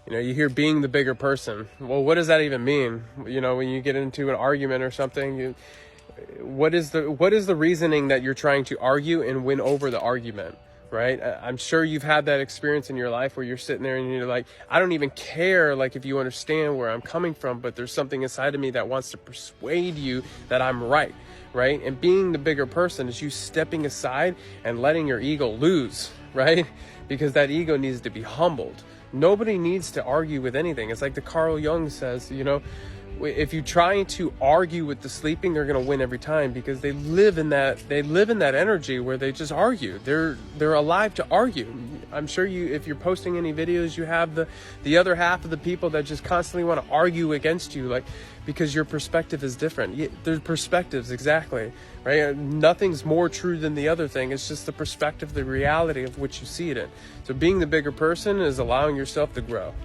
You know, you hear being the bigger person. Well, what does that even mean? You know, when you get into an argument or something, what is the reasoning that you're trying to argue and win over the argument, right? I'm sure you've had that experience in your life where you're sitting there and you're like, I don't even care, like, if you understand where I'm coming from, but there's something inside of me that wants to persuade you that I'm right, right? And being the bigger person is you stepping aside and letting your ego lose, right? Because that ego needs to be humbled. Nobody needs to argue with anything. It's like the Carl Jung says, you know, if you try to argue with the sleeping, they're going to win every time, because they live in that energy where they just argue. They're alive to argue. I'm sure if you're posting any videos, you have the other half of the people that just constantly want to argue against you, like, because your perspective is different. Their perspectives, exactly, right? Nothing's more true than the other thing. It's just the perspective, the reality of which you see it in. So being the bigger person is allowing yourself to grow.